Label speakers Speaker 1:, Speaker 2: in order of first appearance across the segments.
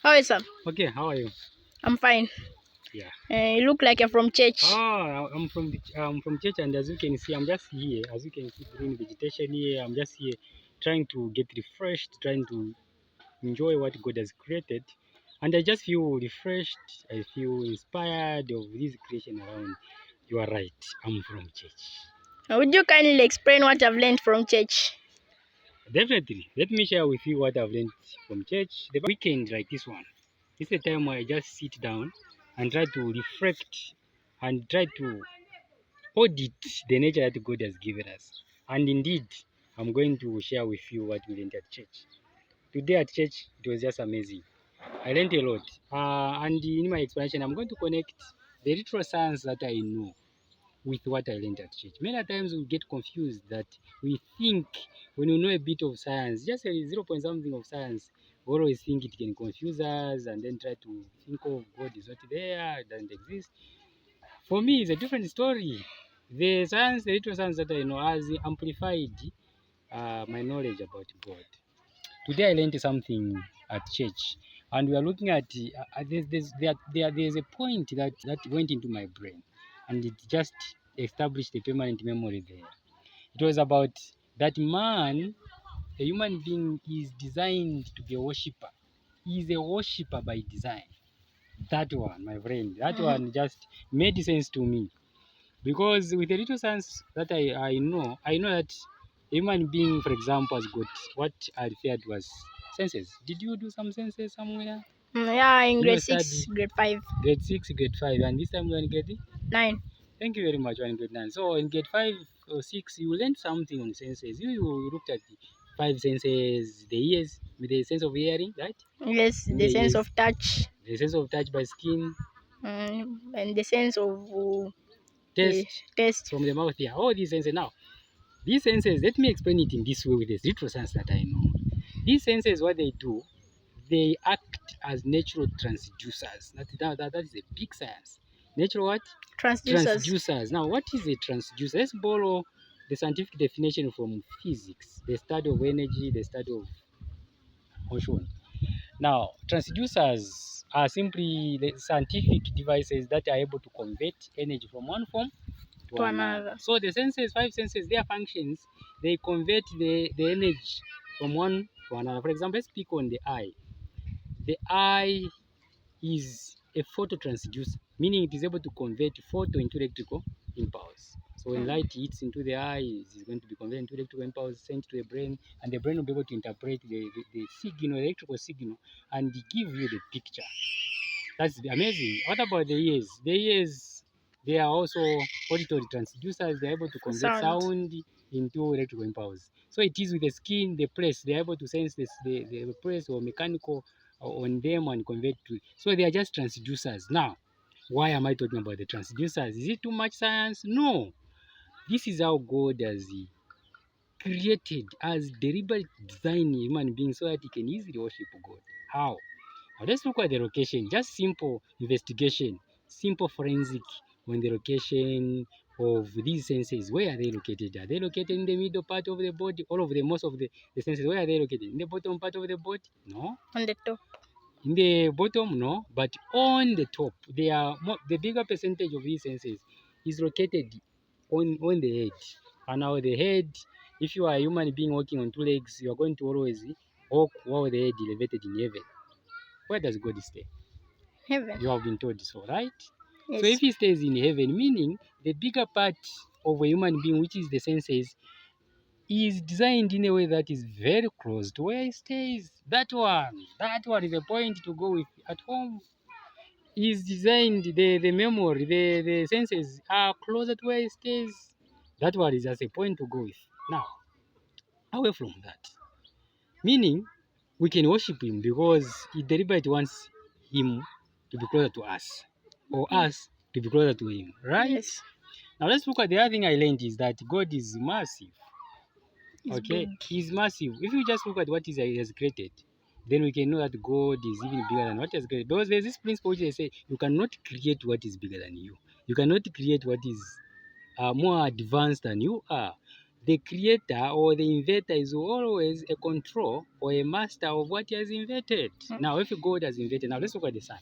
Speaker 1: How is up?
Speaker 2: Okay, how are you?
Speaker 1: I'm fine.
Speaker 2: Yeah.
Speaker 1: You look like you're from church.
Speaker 2: I'm from church, and as you can see, I'm just here. As you can see, green vegetation here. I'm just here, trying to get refreshed, trying to enjoy what God has created, and I just feel refreshed. I feel inspired of this creation around. You are right. I'm from church.
Speaker 1: Would you kindly explain what I've learned from church?
Speaker 2: Definitely. Let me share with you what I've learned from church. The weekend like this one. It's a time where I just sit down and try to reflect and try to audit the nature that God has given us. And indeed, I'm going to share with you what we learned at church. Today at church, it was just amazing. I learned a lot. And in my explanation, I'm going to connect the literal science that I know with what I learned at church. Many times we get confused that we think when we know a bit of science, just a 0 point something of science, we always think it can confuse us and then try to think of God is not there, it doesn't exist. For me, it's a different story. The science, the little science that I know has amplified my knowledge about God. Today I learned something at church, and we are looking at there's a point that went into my brain, and it just established a permanent memory there. It was about that man, a human being, is designed to be a worshipper. He is a worshipper by design. That one, my friend, that
Speaker 1: Mhm.
Speaker 2: one just made sense to me. Because with a little science that I know that a human being, for example, has got what I referred to as senses. Did you do some senses somewhere
Speaker 1: Yeah, in
Speaker 2: in your
Speaker 1: grade
Speaker 2: study?
Speaker 1: 6, grade 5,
Speaker 2: Grade 6, grade 5, and this time we're in grade?
Speaker 1: 9.
Speaker 2: Thank you very much, we're in grade 9. So in grade 5 or 6, you learned something on senses. You looked at the 5 senses, the ears, with the sense of hearing, right?
Speaker 1: Yes,
Speaker 2: In
Speaker 1: the
Speaker 2: the
Speaker 1: sense
Speaker 2: ears,
Speaker 1: of touch,
Speaker 2: the sense of touch by skin,
Speaker 1: and the sense of the
Speaker 2: taste
Speaker 1: taste.
Speaker 2: from the mouth, yeah, all these senses. Now, these senses, let me explain it in this way with the little sense that I know. These senses, what they do, they act as natural transducers. That is a big science. Natural what?
Speaker 1: Transducers.
Speaker 2: Transducers. Now, what is a transducer? Let's borrow the scientific definition from physics, the study of energy, the study of motion. Now, transducers are simply the scientific devices that are able to convert energy from one form to
Speaker 1: To
Speaker 2: another.
Speaker 1: another.
Speaker 2: So the senses, 5 senses, their functions, they convert the energy from one to another. For example, let's speak on the eye. The eye is a phototransducer, meaning it is able to convert photo into electrical impulse. So when light hits into the eye, it is going to be converted into electrical impulse sent to the brain, and the brain will be able to interpret the signal, electrical signal, and give you the picture. That's amazing. What about the ears? The ears, they are also auditory transducers. They're able to
Speaker 1: For
Speaker 2: convert
Speaker 1: sound.
Speaker 2: sound into electrical impulse. So it is with the skin, the press, they're able to sense this, the press or mechanical on them and convert to. So they are just transducers. Now, why am I talking about the transducers? Is it too much science? No. This is how God has created, as deliberate design human beings so that he can easily worship God. How? Now let's look at the location. Just simple investigation, simple forensic on the location of these senses. Where are they located? Are they located in the middle part of the body? All of the most of the senses, where are they located? In the bottom part of the body? No.
Speaker 1: On the top.
Speaker 2: In the bottom, no. But on the top, they are the bigger percentage of these senses is located on the head. And now the head, if you are a human being walking on 2 legs, you are going to always walk while the head elevated in heaven. Where does God stay?
Speaker 1: Heaven.
Speaker 2: You have been told so, right? So if
Speaker 1: Yes.
Speaker 2: he stays in heaven, meaning the bigger part of a human being, which is the senses, is designed in a way that is very close to where he stays. That one is a point to go with at home. Is designed, the memory, the senses are closer to where he stays. That one is just a point to go with. Now, away from that, meaning we can worship him because he deliberately wants him to be closer to us, or us to be closer to him, right?
Speaker 1: Yes.
Speaker 2: Now let's look at the other thing I learned is that God is massive.
Speaker 1: It's
Speaker 2: Okay,
Speaker 1: big.
Speaker 2: he's massive. If you just look at what he has created, then we can know that God is even bigger than what he has created. Because there's this principle which they say you cannot create what is bigger than you. You cannot create what is more advanced than you are. the creator or the inventor is always a control or a master of what he has invented. Now, if God has invented, now let's look at the sun.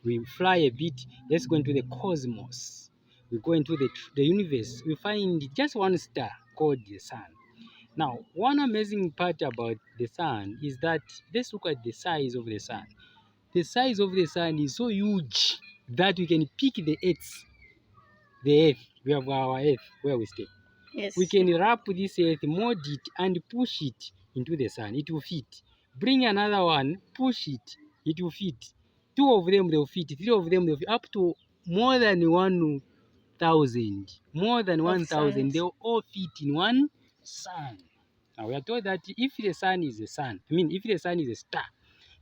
Speaker 2: We fly a bit, let's go into the cosmos. We go into the universe. We find just one star called the sun. Now, one amazing part about the sun is that let's look at the size of the sun. The size of the sun is so huge that we can pick the earth. The earth, we have our earth where we stay.
Speaker 1: Yes.
Speaker 2: We can wrap this earth, mold it, and push it into the sun. It will fit. Bring another one, push it, it will fit. Two of them, they'll fit. Three of them, they'll fit. Up to more than 1,000. More than 1,000. They'll all fit in one sun. Now, we are told that if the sun is a sun, if the sun is a star,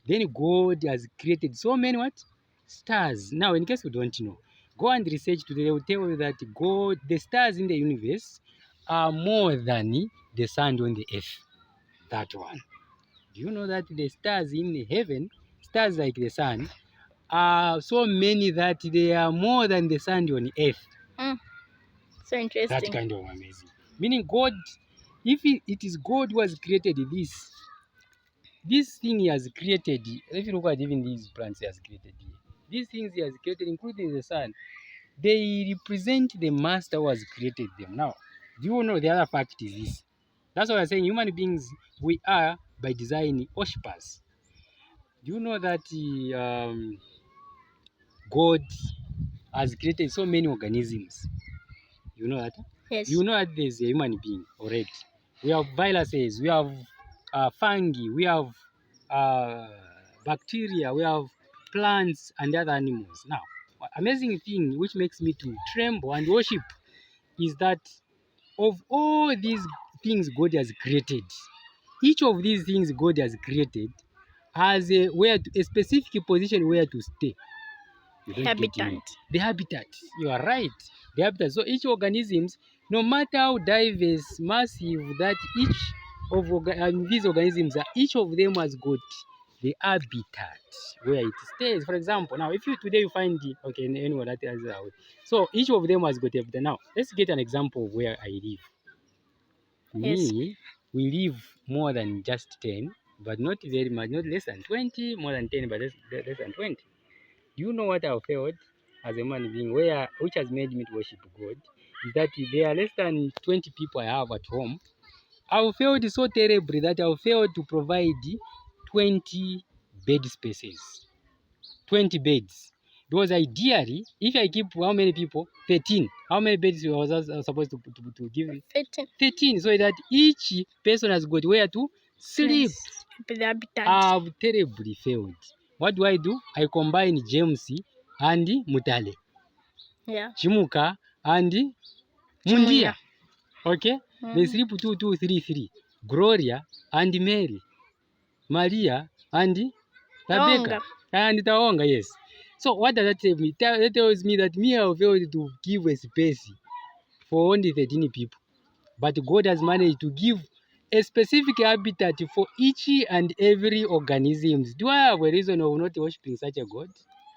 Speaker 2: then God has created so many what? Stars. Now, in case you don't know, go and research today. They will tell you that God, the stars in the universe are more than the sun on the earth. That one. Do you know that the stars in heaven, stars like the sun, are so many that they are more than the sun on earth?
Speaker 1: So interesting.
Speaker 2: That kind of amazing. Meaning God, if it is God who has created this thing he has created, if you look at even these plants he has created here, these things he has created, including the sun, they represent the master who has created them. Now, do you know the other fact is this? That's why I'm saying human beings, we are by design worshippers. Do you know that God has created so many organisms? You know that?
Speaker 1: Yes.
Speaker 2: You know that there's a human being already. We have viruses, we have fungi, we have bacteria, we have plants and other animals. Now, amazing thing which makes me to tremble and worship is that of all these things God has created, each of these things God has created has a specific position where to stay. You don't
Speaker 1: Habitat.
Speaker 2: get me. The habitat. You are right. The habitat. So each organisms, no matter how diverse, massive that each of these organisms are, each of them has got the habitat where it stays. For example, now if you today you find anyone that has that way. So each of them has got habitat. Now let's get an example of where I live.
Speaker 1: Yes.
Speaker 2: Me, we live more than just 10, but not very much, not less than 20, more than 10, but less than 20. Do you know what I've felt as a human being, which has made me to worship God, is that there are less than 20 people I have at home. I've felt so terribly that I've failed to provide 20 bed spaces, 20 beds. Because ideally, if I keep how many people? 13. How many beds was I supposed to give?
Speaker 1: 13.
Speaker 2: 13. So that each person has got where to sleep.
Speaker 1: Yes. The habitat.
Speaker 2: I've terribly failed. What do? I combine James and Mutale.
Speaker 1: Yeah.
Speaker 2: Chimuka and Mundia. Okay? They sleep 2, 2, 3, 3. Gloria and Mary. Maria and Rebecca. And Taonga, yes. So what does that tell me? That tells me that me I have failed to give a space for only 13 people. But God has managed to give a specific habitat for each and every organism. Do I have a reason of not worshiping such a God?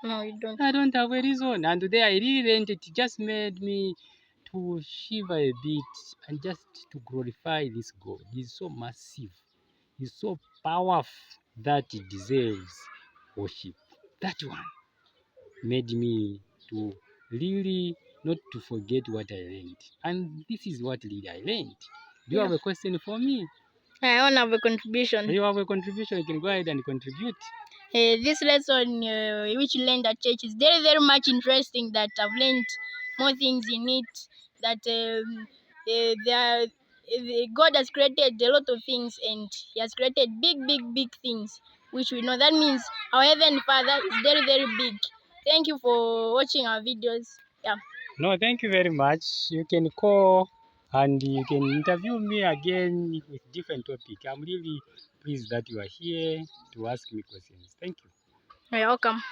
Speaker 1: No, you don't.
Speaker 2: I don't have a reason. And today I really learned it. Just made me to shiver a bit and just to glorify this God. He's so massive. He's so powerful that he deserves worship. That one made me to really not to forget what I learned. And this is what really I learned. Do you have a question for me?
Speaker 1: I want to have a contribution.
Speaker 2: Do you have a contribution? You can go ahead and contribute.
Speaker 1: This lesson which you learned at church is very, very much interesting. That I've learned more things in it. That God has created a lot of things, and He has created big, big, big things, which we know. That means our Heavenly Father is very, very big. Thank you for watching our videos. Yeah.
Speaker 2: No, thank you very much. You can call and you can interview me again with different topic. I'm really pleased that you are here to ask me questions. Thank you.
Speaker 1: You're welcome.